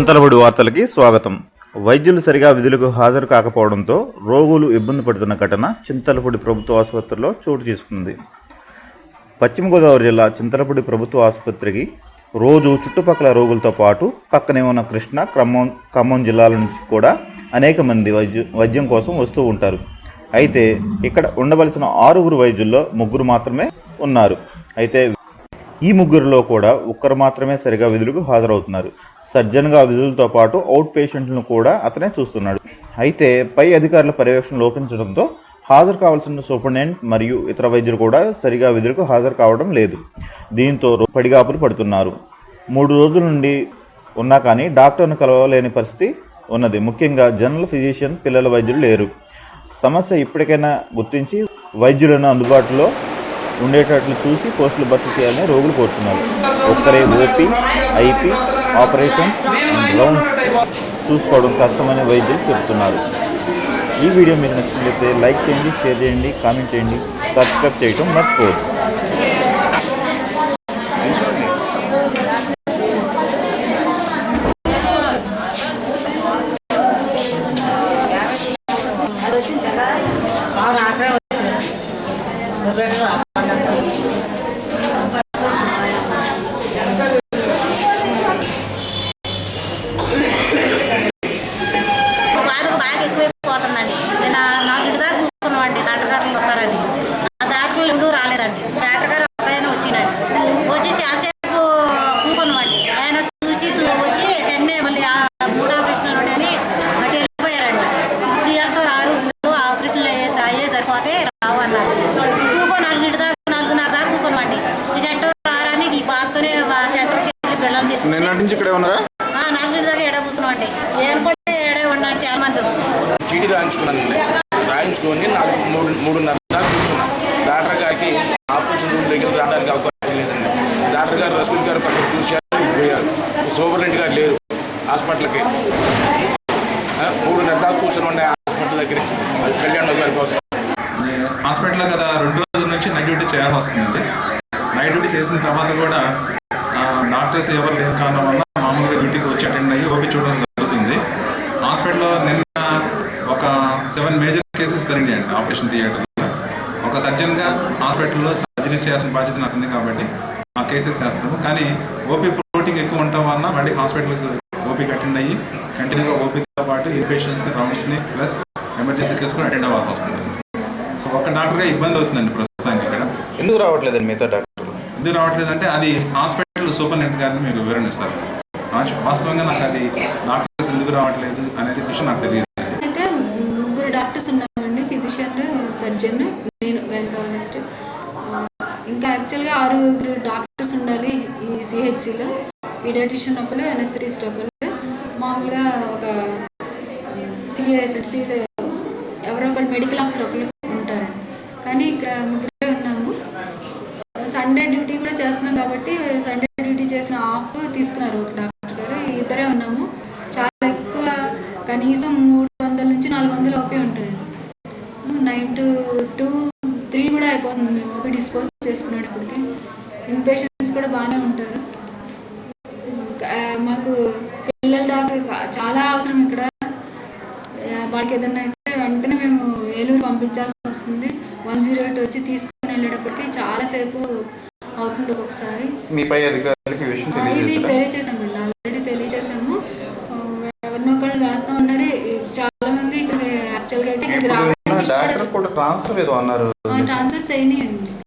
చింతలపూడి వార్తలకి స్వాగతం. వైద్యులు సరిగా విధులకు హాజరు కాకపోవడంతో రోగులు ఇబ్బంది పడుతున్న ఘటన చింతలపూడి ప్రభుత్వ ఆసుపత్రిలో చోటు చేసుకుంది. పశ్చిమ గోదావరి జిల్లా చింతలపూడి ప్రభుత్వ ఆసుపత్రికి రోజు చుట్టుపక్కల రోగులతో పాటు పక్కనే ఉన్న కృష్ణ, ఖమ్మం జిల్లాల నుంచి కూడా అనేక మంది వైద్యం కోసం వస్తూ ఉంటారు. అయితే ఇక్కడ ఉండవలసిన 6 వైద్యుల్లో 3 మాత్రమే ఉన్నారు. అయితే ఈ 3లో కూడా ఒక్కరు మాత్రమే సరిగా విధులకు హాజరవుతున్నారు. సర్జన్గా విధులతో పాటు అవుట్ పేషెంట్లను కూడా అతనే చూస్తున్నాడు. అయితే పై అధికారుల పర్యవేక్షణ లోపించడంతో హాజరు కావాల్సిన సూపరింటెండెంట్ మరియు ఇతర వైద్యులు కూడా సరిగా విధులకు హాజరు కావడం లేదు. దీంతో పడిగాపులు పడుతున్నారు. 3 రోజుల నుండి ఉన్నా కానీ డాక్టర్ను కలవలేని పరిస్థితి ఉన్నది. ముఖ్యంగా జనరల్ ఫిజిషియన్, పిల్లల వైద్యులు లేరు. సమస్య ఇప్పటికైనా గుర్తించి వైద్యులను అందుబాటులో ఉండేటట్లు చూసి పోస్టులు భర్తీ చేయాలని రోగులు కోరుతున్నారు. ఒక్కరే OP, IP, operations and rounds చూసుకోవడం కష్టమని వైద్యులు చెబుతున్నారు. ఈ వీడియో మీకు నచ్చినట్లయితే లైక్ చేయండి, షేర్ చేయండి, కామెంట్ చేయండి, సబ్స్క్రైబ్ చేయడం మర్చిపోవద్దు. ఎక్కువైపోతుందండి. నేను 4 దాకా కూర్చున్నామండి. డాక్టర్ గారు వస్తారని ఆ డాక్టర్లు ఎవరు రాలేదండి. డాక్టర్ గారు అప్పుడైనా వచ్చిందండి. వచ్చి చాలాసేపు కూకున్నామండి. ఆయన చూసి వచ్చి వెంటనే మళ్ళీ 3 ఆపరేషన్లు ఉన్నాయని అటు వెళ్ళిపోయారండి. ఇప్పుడు వీళ్ళతో రారు, ఆపరేషన్లు అయ్యే సరిపోతే రావు అన్నారు. కూకో 4 దాకా 4:30 దాకా కూకున్నామండి. ఇక ఎట్టో రారని ఈ బాధతోనే సెంటర్కి వెళ్ళి పిల్లలు తీసుకుని 4 దాకా ఎడ కూకున్నామండి. ఏర్పడి ఎడే ఉన్నాడు చాలా మంది. చీటీ రాయించుకున్నానండి. రాయించుకొని నాకు 3:30 దాకా కూర్చున్నాను. డాక్టర్ గారికి ఆపరేషన్ రూమ్ దగ్గర రావడానికి అవకాశం లేదండి. డాక్టర్ గారు రసూల్ గారు పక్కన చూశారు, పోయారు. సూపరింటెండెంట్ గారు లేరు హాస్పిటల్కి. 3:30 దాకా కూర్చున్నామండి హాస్పిటల్ దగ్గర. కళ్యాణ్ గారి కోసం హాస్పిటల్లో గత 2 రోజుల నుంచి నైట్ డ్యూటీ చేయాల్సి వస్తుంది. నైట్ డ్యూటీ చేసిన తర్వాత కూడా డాక్టర్స్ ఎవరు లేని కారణం వల్ల మామూలుగా డ్యూటీకి వచ్చి అటెండ్ అయ్యి ఓపీ చూడడం జరుగుతుంది. హాస్పిటల్లో నిన్న ఒక 7 మేజర్ కేసెస్ జరిగాయండి ఆపరేషన్ థియేటర్లో. ఒక సర్జన్గా హాస్పిటల్లో సర్జరీ చేయాల్సిన బాధ్యత నాకు ఉంది కాబట్టి ఆ కేసెస్ చేస్తున్నాము. కానీ ఓపీ ఫ్లోటింగ్ ఎక్కువ ఉండటం వల్ల మళ్ళీ హాస్పిటల్కి ఓపీకి అటెండ్ అయ్యి కంటిన్యూగా ఓపీతో పాటు ఈ పేషెంట్స్ని, రౌండ్స్ని ప్లస్ ఎమర్జెన్సీ కేసు కూడా అటెండ్ అవ్వాల్సి వస్తుంది. సో ఒక డాక్టర్గా ఇబ్బంది అవుతుందండి ప్రస్తుతానికి. ఇక్కడ ఎందుకు రావట్లేదండి మిగతా డాక్టర్లు? ఎందుకు రావట్లేదంటే అది హాస్పిటల్ సూపరింటెండెంట్ గారిని మీకు వివరణిస్తారు. వాస్తవంగా నాకు అది డాక్టర్స్ ఎందుకు రావట్లేదు అనేది విషయం నాకు తెలియదు. అయితే 3 డాక్టర్స్ ఉన్నామండి. ఫిజిషియన్, సర్జన్, నేను గైనకాలజిస్ట్. ఇంకా యాక్చువల్గా 6 డాక్టర్స్ ఉండాలి ఈ సిహెచ్సిలో. పీడియాట్రిషియన్ ఒకరు, అనస్థెటిస్ట్ ఒకరు, మామూలుగా ఒక సిఎస్ఎడ్సీలో ఎవరో ఒకరు మెడికల్ ఆఫీసర్ ఒకరు ఉంటారు. కానీ ఇక్కడ 3 ఉన్నాము. సండే డ్యూటీ కూడా చేస్తున్నాం కాబట్టి సండే డ్యూటీ చేసిన ఆఫ్ తీసుకున్నారు ఒక డాక్టర్ గారు. 2 ఉన్నాము. చాలా ఎక్కువ, కనీసం 300 నుంచి 400 ఓపీ ఉంటుంది. 9 to 2, 3 కూడా అయిపోతుంది మేము ఓపీ డిస్పోజ్ చేసుకున్నాడు. ఇప్పటికి ఇన్పేషెంట్స్ కూడా బాగానే ఉంటారు. మాకు పిల్లల డాక్టర్ చాలా అవసరం ఇక్కడ. వాళ్ళకి ఏదన్నా అయితే వెంటనే మేము ఏలూరు పంపించాల్సి వస్తుంది. 108 వచ్చి తీసుకుని వెళ్ళేటప్పటికి చాలాసేపు అవుతుంది ఒక్కొక్కసారి. మీపై అధికారులకి ఇది తెలియజేసాము, ఆల్రెడీ తెలియజేసాము. ఎవరినొకళ్ళు వేస్తూ ఉన్నారు. చాలా మంది ఇక్కడ యాక్చువల్గా అయితే ఇక్కడికి రావడానికి ట్రాన్స్ఫర్ ఏదో అన్నారు. ట్రాన్స్ఫర్స్ అయినాయండి.